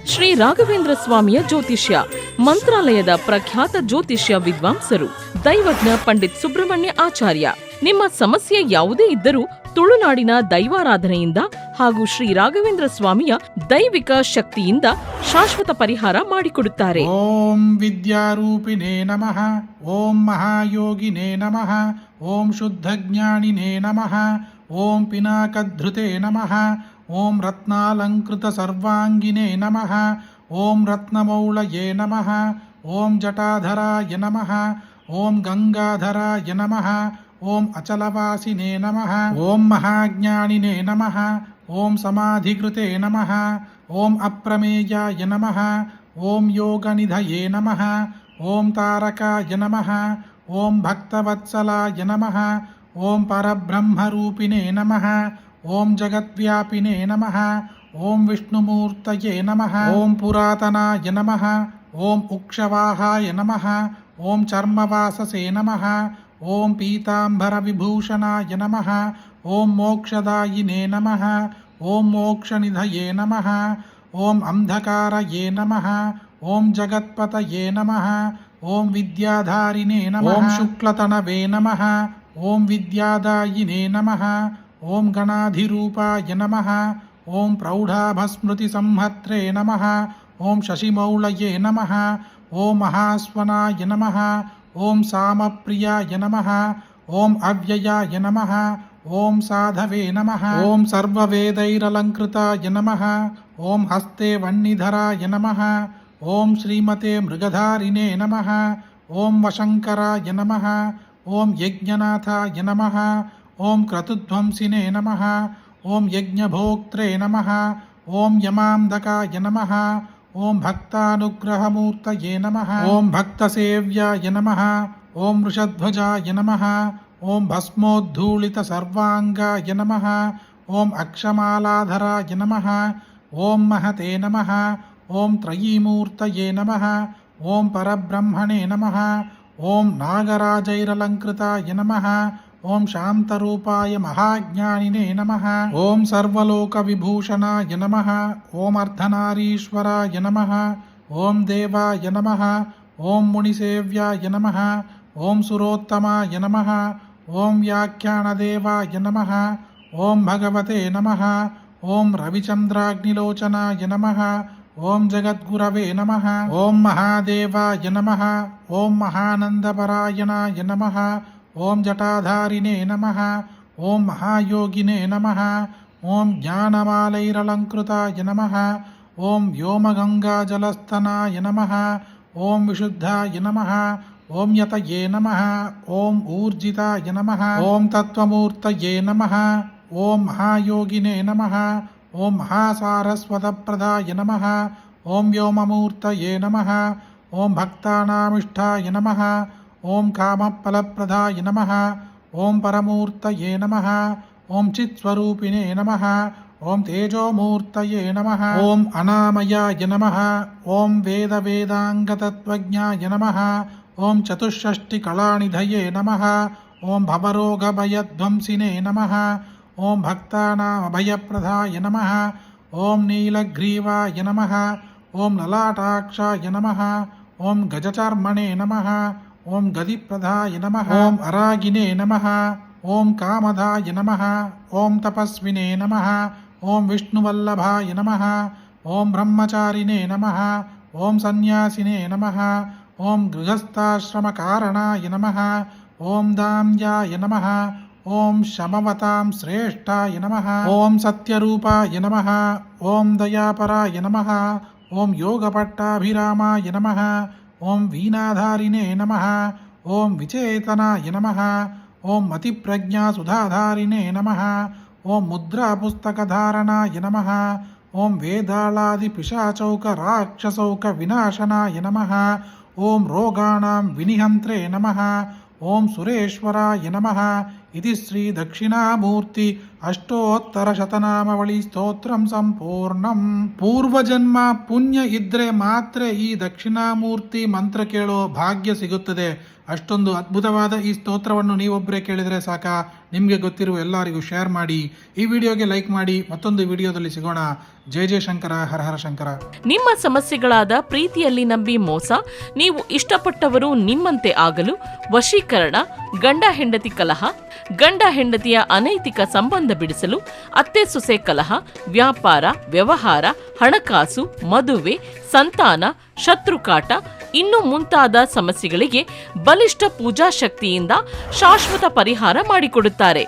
ಶ್ರೀ ರಾಘವೇಂದ್ರ ಸ್ವಾಮಿಯ ಜ್ಯೋತಿಷ್ಯ ಮಂತ್ರಾಲಯದ ಪ್ರಖ್ಯಾತ ಜ್ಯೋತಿಷ್ಯ ವಿದ್ವಾಂಸರು ದೈವಜ್ಞ ಪಂಡಿತ್ ಸುಬ್ರಹ್ಮಣ್ಯ ಆಚಾರ್ಯ. ನಿಮ್ಮ ಸಮಸ್ಯೆ ಯಾವುದೇ ಇದ್ದರೂ ತುಳುನಾಡಿನ ದೈವಾರಾಧನೆಯಿಂದ ಹಾಗೂ ಶ್ರೀ ರಾಘವೇಂದ್ರ ಸ್ವಾಮಿಯ ದೈವಿಕ ಶಕ್ತಿಯಿಂದ ಶಾಶ್ವತ ಪರಿಹಾರ ಮಾಡಿಕೊಡುತ್ತಾರೆ. ಓಂ ವಿದ್ಯಾರೂಪಿಣೇ ನಮಃ, ಓಂ ಮಹಾಯೋಗಿನೇ ನಮಃ, ಓಂ ಶುದ್ಧಜ್ಞಾನಿನೇ ನಮಃ, ಓಂ ಪಿನಾಕಧೃತೆ ನಮಃ, ಓಂ ರತ್ನಾಲಂಕೃತ ಸರ್ವಾಂಗಿನೇ ನಮಃ, ಓಂ ರತ್ನಮೌಳಯೇ ನಮಃ, ಓಂ ಜಟಾಧರಾಯ ನಮಃ, ಓಂ ಗಂಗಾಧರಾಯ ನಮಃ, ಓಂ ಅಚಲವಾಸಿನೇ ನಮಃ, ಓಂ ಮಹಾಜ್ಞಾನಿನೇ ನಮಃ, ಓಂ ಸಮಾಧಿಕೃತೆ ನಮಃ, ಓಂ ಅಪ್ರಮೇಯಾಯ ನಮಃ, ಓಂ ಯೋಗನಿಧಯೇ ನಮಃ, ಓಂ ತಾರಕಾಯ ನಮಃ, ಓಂ ಭಕ್ತವತ್ಸಲಾಯ ನಮಃ, ಓಂ ಪರಬ್ರಹ್ಮರೂಪಿಣೇ ನಮಃ, ಓಂ ಜಗದ್ವ್ಯಾಪಿನೇ ನಮಃ, ಓಂ ವಿಷ್ಣುಮೂರ್ತಯೇ ನಮಃ, ಓಂ ಪುರಾತನಾಯ ನಮಃ, ಓಂ ಉಕ್ಷವಾಹಾಯ ನಮಃ, ಓಂ ಚರ್ಮವಾಸಸೇ ನಮಃ, ಓಂ ಪೀತಾಂಬರ ವಿಭೂಷಣಾಯ ನಮಃ, ಓಂ ಮೋಕ್ಷದಾಯಿನೇ ನಮಃ, ಓಂ ಮೋಕ್ಷನಿಧಯೇ ನಮಃ, ಓಂ ಅಂಧಕಾರಯೇ ನಮಃ, ಓಂ ಜಗತ್ಪತಯೇ ನಮಃ, ಓಂ ವಿದ್ಯಾಧಾರಿನೇ ನಮಃ, ಓಂ ಶುಕ್ಲತನವೇ ನಮಃ, ಓಂ ವಿದ್ಯಾದಾಯಿನೇ ನಮಃ, ಓಂ ಗಣಾಧಿರೂಪಾಯ ನಮಃ, ಓಂ ಪ್ರೌಢಾಭಸ್ಮೃತಿ ಸಂಹತ್ರೇ ನಮಃ, ಓಂ ಶಶಿಮೌಳಯೇ ನಮಃ, ಓಂ ಮಹಾಸ್ವನಾಯ ನಮಃ, ಓಂ ಸಾಮಪ್ರಿಯಾಯ ನಮಃ, ಓಂ ಅವ್ಯಯಾಯ ನಮಃ, ಓಂ ಸಾಧವೇ ನಮಃ, ಓಂ ಸರ್ವವೇದೈರಲಂಕೃತಾಯ ನಮಃ, ಓಂ ಹಸ್ತೆ ವನ್ನಿಧರಾಯ ನಮಃ, ಓಂ ಶ್ರೀಮತೆ ಮೃಗಧಾರಿಣೇ ನಮಃ, ಓಂ ವಶಂಕರಾಯ ನಮಃ, ಓಂ ಯಜ್ಞನಾಥಾಯ ನಮಃ, ಓಂ ಕ್ರತುಧ್ವಂಸಿನೇ ನಮಃ, ಓಂ ಯಜ್ಞಭೋಕ್ತ್ರೇ ನಮಃ, ಓಂ ಯಮಾಂಧಕಾಯ ನಮಃ, ಓಂ ಭಕ್ತಾನುಗ್ರಹಮೂರ್ತಯೇ ನಮಃ, ಓಂ ಭಕ್ತಸೇವ್ಯಾಯ ನಮಃ, ಓಂ ವೃಷಧ್ವಜಾಯ ನಮಃ, ಓಂ ಭಸ್ಮೋದ್ಧೂಳಿತ ಸರ್ವಾಂಗಾಯ ನಮಃ, ಓಂ ಅಕ್ಷಮಾಲಾಧರಾಯ ನಮಃ, ಓಂ ಮಹತೆ ನಮಃ, ಓಂ ತ್ರಯೀಮೂರ್ತಯೇ ನಮಃ, ಓಂ ಪರಬ್ರಹ್ಮಣೇ ನಮಃ, ಓಂ ನಾಗರಾಜೈರಲಂಕೃತಾಯ ನಮಃ, ಓಂ ಶಾಂತರೂಪಾಯ ಮಹಾಜ್ಞಾನಿನೇ ನಮಃ, ಓಂ ಸರ್ವಲೋಕವಿಭೂಷಣಾಯ ನಮಃ, ಓಂ ಅರ್ಧನಾರೀಶ್ವರಾಯ ನಮಃ, ಓಂ ದೇವಾಯ ನಮಃ, ಓಂ ಮುನಿಸೇವ್ಯಾಯ ನಮಃ, ಓಂ ಸುರೋತ್ತಮಾಯ ನಮಃ, ಓಂ ವ್ಯಾಖ್ಯಾನದೇವಾಯ ನಮಃ, ಓಂ ಭಗವತೆ ನಮಃ, ಓಂ ರವಿಚಂದ್ರಾಗ್ನಿಲೋಚನಾಯ ನಮಃ, ಓಂ ಜಗದ್ಗುರವೇ ನಮಃ, ಓಂ ಮಹಾದೇವಾಯ ನಮಃ, ಓಂ ಮಹಾನಂದಪರಾಯಣಾಯ ನಮಃ, ಓಂ ಜಟಾಧಾರಿಣೇ ನಮಃ, ಓಂ ಮಹಾಯೋಗಿನೇ ನಮಃ, ಓಂ ಜ್ಞಾನಮಾಲೈರಲಂಕೃತಾಯ ನಮಃ, ಓಂ ವ್ಯೋಮಗಂಗಾಜಲಸ್ತನಾಯ ನಮಃ, ಓಂ ವಿಶುದ್ಧಾಯ ನಮಃ, ಓಂ ಯತಯೇ ನಮಃ, ಓಂ ಊರ್ಜಿತಾಯ ನಮಃ, ಓಂ ತತ್ವಮೂರ್ತಯೇ ನಮಃ, ಓಂ ಮಹಾಯೋಗಿನೇ ನಮಃ, ಓಂ ಮಹಾಸಾರಸ್ವತಪ್ರದಾಯ ನಮಃ, ಓಂ ವ್ಯೋಮಮೂರ್ತಯೇ ನಮಃ, ಓಂ ಭಕ್ತಾನಾಮಿಷ್ಠಾಯ ನಮಃ, ಓಂ ಕಾಮಫಲಪ್ರದಾಯ ನಮಃ, ಓಂ ಪರಮೂರ್ತಯೇ ನಮಃ, ಓಂ ಚಿತ್ಸ್ವರೂಪಿಣೇ ನಮಃ, ಓಂ ತೇಜೋಮೂರ್ತಯೇ ನಮಃ, ಓಂ ಅನಾಮಯಾಯ ನಮಃ, ಓಂ ವೇದಾಂಗತತ್ವಜ್ಞಾಯ ನಮಃ, ಓಂ ಚತುಷ್ಷಷ್ಟಿಕಲಾನಿಧಯೇ ನಮಃ, ಓಂ ಭವರೋಗಭಯಧ್ವಂಸಿನೇ ನಮಃ, ಓಂ ಭಕ್ತಾನಾಮಭಯಪ್ರದಾಯ ನಮಃ, ಓಂ ನೀಲಗ್ರೀವಾಯ ನಮಃ, ಓಂ ಲಲಾಟಾಕ್ಷಾಯ ನಮಃ, ಓಂ ಗಜಚರ್ಮಣೇ ನಮಃ, ಓಂ ಗದಿಪ್ರದಾಯ ನಮಃ, ಓಂ ಅರಾಗಿನೇ ನಮಃ, ಓಂ ಕಾಮದಾಯ ನಮಃ, ಓಂ ತಪಸ್ವಿನೇ ನಮಃ, ಓಂ ವಿಷ್ಣುವಲ್ಲಭಾಯ ನಮಃ, ಓಂ ಬ್ರಹ್ಮಚಾರಿಣೇ ನಮಃ, ಓಂ ಸನ್ಯಾಸಿನೇ ನಮಃ, ಓಂ ಗೃಹಸ್ಥಾಶ್ರಮಕಾರಣಾಯ ನಮಃ, ಓಂ ದಾಮ್ಯಾಯ ನಮಃ, ಓಂ ಶಮವತಾಂ ಶ್ರೇಷ್ಠಾಯ ನಮಃ, ಓಂ ಸತ್ಯರೂಪಾಯ ನಮಃ, ಓಂ ದಯಾಪರಾಯ ನಮಃ, ಓಂ ಯೋಗಪಟ್ಟಾಭಿರಾಮಾಯ ನಮಃ, ಓಂ ವೀಣಾಧಾರಿಣೇ ನಮಃ, ಓಂ ವಿಚೇತನಾಯ ನಮಃ, ಓಂ ಮತಿಪ್ರಜ್ಞಾಸುಧಾಧಾರಿಣೇ ನಮಃ, ಓಂ ಮುದ್ರಾಪುಸ್ತಕಧಾರಣಾಯ ನಮಃ, ಓಂ ವೇದಾಳಾದಿಪಿಶಾಚೌಕ ರಾಕ್ಷಸೌಕ ವಿನಾಶನಾಯ ನಮಃ, ಓಂ ರೋಗಾಣಾಂ ವಿನಿಹಂತ್ರೇ ನಮಃ, ಓಂ ಸುರೇಶ್ವರಾಯ ನಮಃ. ಇತಿ ಶ್ರೀ ದಕ್ಷಿಣಾಮೂರ್ತಿ ಅಷ್ಟೋತ್ತರ-ಶತನಾಮಾವಳಿ ಸ್ತೋತ್ರಂ ಸಂಪೂರ್ಣಂ. ಪೂರ್ವಜನ್ಮ ಪುಣ್ಯ ಇದ್ರೆ ಮಾತ್ರ ಈ ದಕ್ಷಿಣಾಮೂರ್ತಿ ಮಂತ್ರ ಕೇಳೋ ಭಾಗ್ಯ ಸಿಗುತ್ತದೆ. ಅಷ್ಟೊಂದು ಅದ್ಭುತವಾದ ಈ ಸ್ತೋತ್ರವನ್ನು ನೀವೊಬ್ಬರೇ ಕೇಳಿದರೆ ಸಾಕ. ನಿಮಗೆ ಗೊತ್ತಿರುವ ಎಲ್ಲರಿಗೂ ಶೇರ್ ಮಾಡಿ, ಈ ವಿಡಿಯೋಗೆ ಲೈಕ್ ಮಾಡಿ. ಮತ್ತೊಂದು ವಿಡಿಯೋದಲ್ಲಿ ಸಿಗೋಣ. ಜಯ ಜಯ ಶಂಕರ, ಹರ ಹರ ಶಂಕರ. ನಿಮ್ಮ ಸಮಸ್ಯೆಗಳಾದ ಪ್ರೀತಿಯಲ್ಲಿ ನಂಬಿ ಮೋಸ, ನೀವು ಇಷ್ಟಪಟ್ಟವರು ನಿಮ್ಮಂತೆ ಆಗಲು, ವಶೀಕರಣ, ಗಂಡ ಹೆಂಡತಿ ಕಲಹ, ಗಂಡ ಹೆಂಡತಿಯ ಅನೈತಿಕ ಸಂಬಂಧ ಬಿಡಿಸಲು, ಅತ್ತೆ ಸೊಸೆ ಕಲಹ, ವ್ಯಾಪಾರ, ವ್ಯವಹಾರ, ಹಣಕಾಸು, ಮದುವೆ, ಸಂತಾನ, ಶತ್ರುಕಾಟ, ಇನ್ನು ಮುಂತಾದ ಸಮಸ್ಯೆಗಳಿಗೆ ಬಲಿಷ್ಠ ಪೂಜಾ ಶಕ್ತಿಯಿಂದ ಶಾಶ್ವತ ಪರಿಹಾರ ಮಾಡಿಕೊಡುತ್ತಾರೆ.